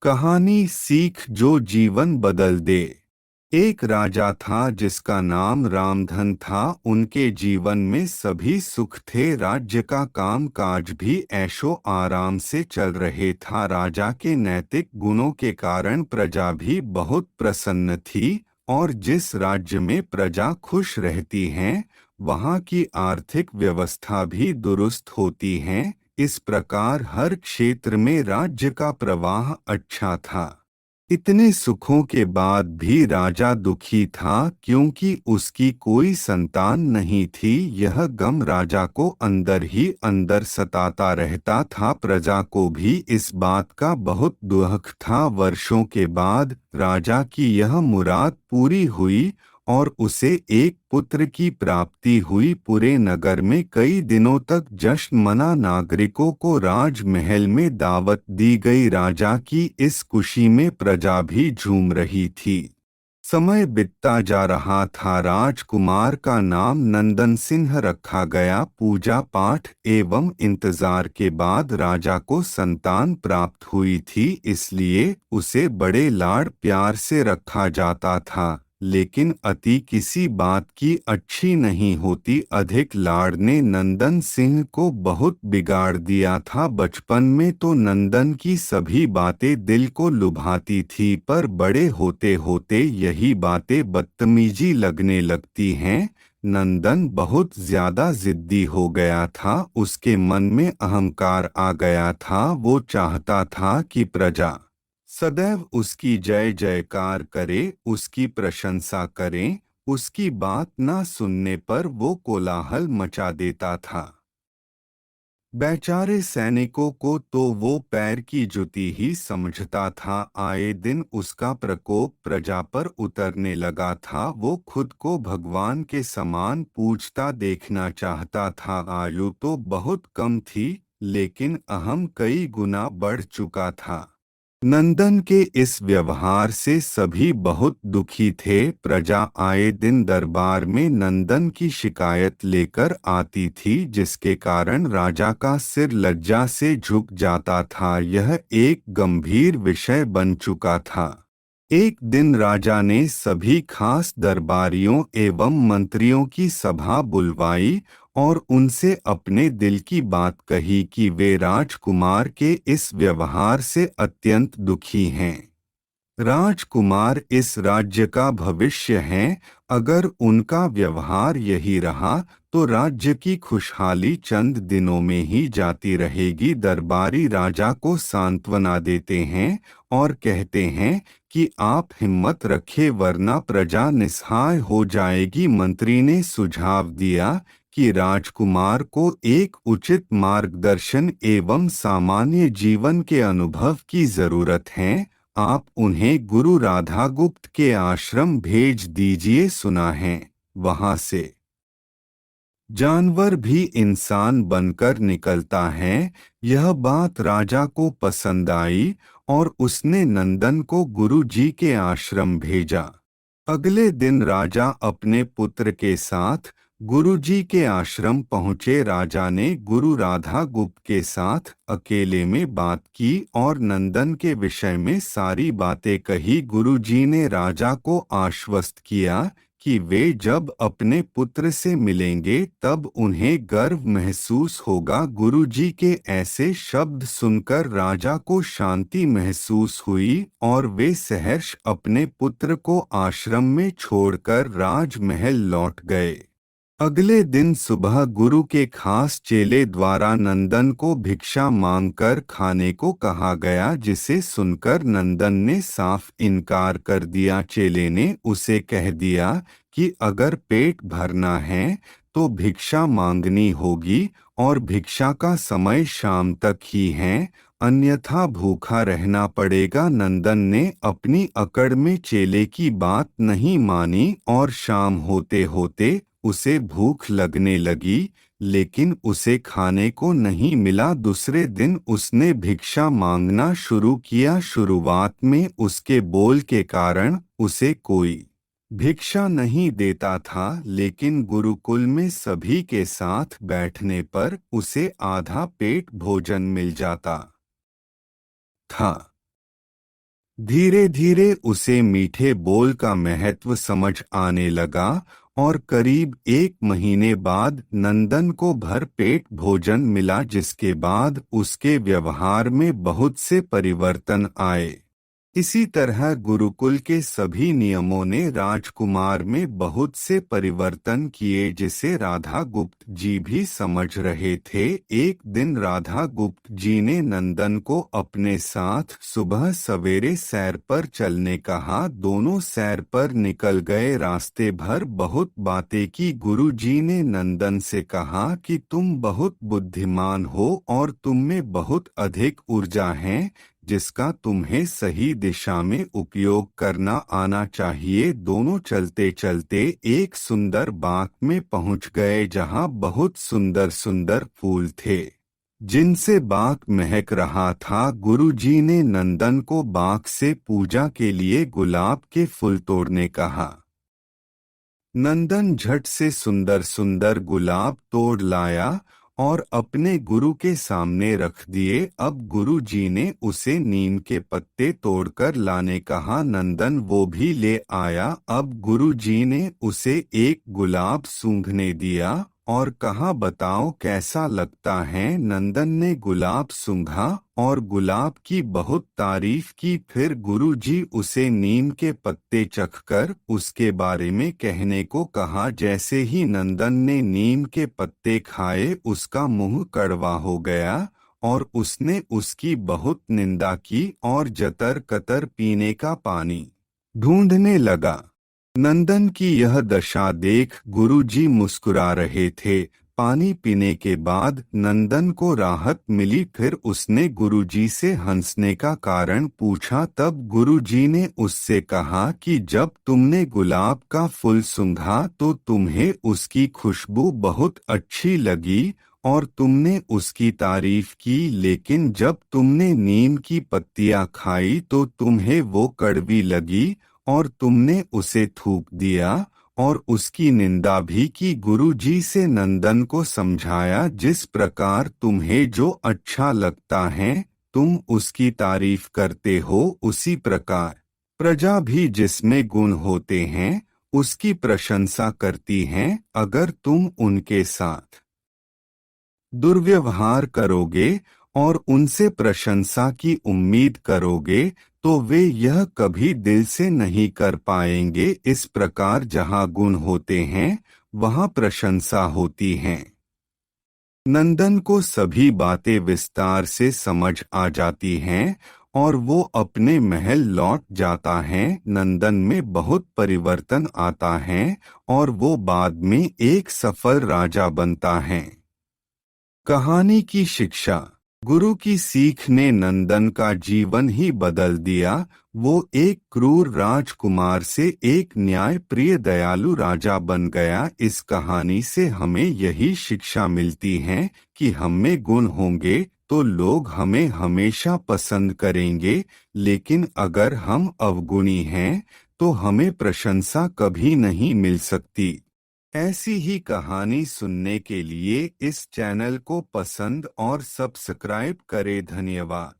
कहानी सीख जो जीवन बदल दे। एक राजा था जिसका नाम रामधन था। उनके जीवन में सभी सुख थे, राज्य का काम काज भी ऐशो आराम से चल रहे था। राजा के नैतिक गुणों के कारण प्रजा भी बहुत प्रसन्न थी, और जिस राज्य में प्रजा खुश रहती है वहाँ की आर्थिक व्यवस्था भी दुरुस्त होती है। इस प्रकार हर क्षेत्र में राज्य का प्रवाह अच्छा था। इतने सुखों के बाद भी राजा दुखी था, क्योंकि उसकी कोई संतान नहीं थी। यह गम राजा को अंदर ही अंदर सताता रहता था। प्रजा को भी इस बात का बहुत दुख था। वर्षों के बाद राजा की यह मुराद पूरी हुई और उसे एक पुत्र की प्राप्ति हुई। पूरे नगर में कई दिनों तक जश्न मना, नागरिकों को राजमहल में दावत दी गई। राजा की इस खुशी में प्रजा भी झूम रही थी। समय बीतता जा रहा था। राजकुमार का नाम नंदन सिंह रखा गया। पूजा पाठ एवं इंतजार के बाद राजा को संतान प्राप्त हुई थी, इसलिए उसे बड़े लाड प्यार से रखा जाता था। लेकिन अति किसी बात की अच्छी नहीं होती। अधिक लाड़ ने नंदन सिंह को बहुत बिगाड़ दिया था। बचपन में तो नंदन की सभी बातें दिल को लुभाती थी, पर बड़े होते होते यही बातें बदतमीजी लगने लगती हैं। नंदन बहुत ज्यादा जिद्दी हो गया था। उसके मन में अहंकार आ गया था। वो चाहता था कि प्रजा सदैव उसकी जय जयकार करे, उसकी प्रशंसा करें। उसकी बात ना सुनने पर वो कोलाहल मचा देता था। बेचारे सैनिकों को तो वो पैर की जुती ही समझता था। आए दिन उसका प्रकोप प्रजा पर उतरने लगा था। वो खुद को भगवान के समान पूजता देखना चाहता था। आयु तो बहुत कम थी, लेकिन अहम कई गुना बढ़ चुका था। नंदन के इस व्यवहार से सभी बहुत दुखी थे। प्रजा आए दिन दरबार में नंदन की शिकायत लेकर आती थी, जिसके कारण राजा का सिर लज्जा से झुक जाता था। यह एक गंभीर विषय बन चुका था। एक दिन राजा ने सभी खास दरबारियों एवं मंत्रियों की सभा बुलवाई और उनसे अपने दिल की बात कही कि वे राजकुमार के इस व्यवहार से अत्यंत दुखी हैं। राजकुमार इस राज्य का भविष्य हैं। अगर उनका व्यवहार यही रहा तो राज्य की खुशहाली चंद दिनों में ही जाती रहेगी। दरबारी राजा को सांत्वना देते हैं और कहते हैं कि आप हिम्मत रखें, वरना प्रजा निस्सहाय हो जाएगी। मंत्री ने सुझाव दिया कि राजकुमार को एक उचित मार्गदर्शन एवं सामान्य जीवन के अनुभव की जरूरत है। आप उन्हें गुरु राधागुप्त के आश्रम भेज दीजिए। सुना है वहां से जानवर भी इंसान बनकर निकलता है। यह बात राजा को पसंद आई और उसने नंदन को गुरु जी के आश्रम भेजा। अगले दिन राजा अपने पुत्र के साथ गुरुजी के आश्रम पहुँचे। राजा ने गुरु राधा गुप्त के साथ अकेले में बात की और नंदन के विषय में सारी बातें कही। गुरुजी ने राजा को आश्वस्त किया कि वे जब अपने पुत्र से मिलेंगे तब उन्हें गर्व महसूस होगा। गुरुजी के ऐसे शब्द सुनकर राजा को शांति महसूस हुई और वे सहर्ष अपने पुत्र को आश्रम में छोड़कर राजमहल लौट गए। अगले दिन सुबह गुरु के खास चेले द्वारा नंदन को भिक्षा मांगकर खाने को कहा गया, जिसे सुनकर नंदन ने साफ इनकार कर दिया। चेले ने उसे कह दिया कि अगर पेट भरना है तो भिक्षा मांगनी होगी और भिक्षा का समय शाम तक ही है, अन्यथा भूखा रहना पड़ेगा। नंदन ने अपनी अकड़ में चेले की बात नहीं मानी और शाम होते होते उसे भूख लगने लगी, लेकिन उसे खाने को नहीं मिला। दूसरे दिन उसने भिक्षा मांगना शुरू किया। शुरुआत में उसके बोल के कारण उसे कोई भिक्षा नहीं देता था, लेकिन गुरुकुल में सभी के साथ बैठने पर उसे आधा पेट भोजन मिल जाता था। धीरे धीरे उसे मीठे बोल का महत्व समझ आने लगा और करीब 1 महीने बाद नंदन को भरपेट भोजन मिला, जिसके बाद उसके व्यवहार में बहुत से परिवर्तन आए। इसी तरह गुरुकुल के सभी नियमों ने राजकुमार में बहुत से परिवर्तन किए, जिसे राधा गुप्त जी भी समझ रहे थे। एक दिन राधा गुप्त जी ने नंदन को अपने साथ सुबह सवेरे सैर पर चलने कहा। दोनों सैर पर निकल गए। रास्ते भर बहुत बातें की। गुरु जी ने नंदन से कहा कि तुम बहुत बुद्धिमान हो और तुम में बहुत अधिक ऊर्जा है, जिसका तुम्हें सही दिशा में उपयोग करना आना चाहिए। दोनों चलते चलते एक सुंदर बाग में पहुंच गए, जहां बहुत सुंदर सुंदर फूल थे, जिनसे बाग महक रहा था। गुरुजी ने नंदन को बाग से पूजा के लिए गुलाब के फूल तोड़ने कहा। नंदन झट से सुंदर सुंदर गुलाब तोड़ लाया और अपने गुरु के सामने रख दिए। अब गुरु जी ने उसे नीम के पत्ते तोड़कर लाने कहा। नंदन वो भी ले आया। अब गुरु जी ने उसे एक गुलाब सूंघने दिया और कहा, बताओ कैसा लगता है। नंदन ने गुलाब सूंघा और गुलाब की बहुत तारीफ की। फिर गुरुजी उसे नीम के पत्ते चखकर उसके बारे में कहने को कहा। जैसे ही नंदन ने नीम के पत्ते खाए, उसका मुंह कड़वा हो गया और उसने उसकी बहुत निंदा की और जतर कतर पीने का पानी ढूंढने लगा। नंदन की यह दशा देख गुरुजी मुस्कुरा रहे थे। पानी पीने के बाद नंदन को राहत मिली। फिर उसने गुरुजी से हंसने का कारण पूछा। तब गुरुजी ने उससे कहा कि जब तुमने गुलाब का फूल सूंघा तो तुम्हें उसकी खुशबू बहुत अच्छी लगी और तुमने उसकी तारीफ की, लेकिन जब तुमने नीम की पत्तियां खाई तो तुम्हें वो कड़वी लगी और तुमने उसे थूक दिया और उसकी निंदा भी की। गुरुजी से नंदन को समझाया, जिस प्रकार तुम्हें जो अच्छा लगता है तुम उसकी तारीफ करते हो, उसी प्रकार प्रजा भी जिसमें गुण होते हैं उसकी प्रशंसा करती है। अगर तुम उनके साथ दुर्व्यवहार करोगे और उनसे प्रशंसा की उम्मीद करोगे तो वे यह कभी दिल से नहीं कर पाएंगे। इस प्रकार जहाँ गुण होते हैं वहाँ प्रशंसा होती है। नंदन को सभी बातें विस्तार से समझ आ जाती हैं और वो अपने महल लौट जाता है। नंदन में बहुत परिवर्तन आता है और वो बाद में एक सफल राजा बनता है। कहानी की शिक्षा। गुरु की सीख ने नंदन का जीवन ही बदल दिया। वो एक क्रूर राजकुमार से एक न्यायप्रिय दयालु राजा बन गया। इस कहानी से हमें यही शिक्षा मिलती है कि हम में गुण होंगे तो लोग हमें हमेशा पसंद करेंगे, लेकिन अगर हम अवगुणी हैं तो हमें प्रशंसा कभी नहीं मिल सकती। ऐसी ही कहानी सुनने के लिए इस चैनल को पसंद और सब्सक्राइब करें। धन्यवाद।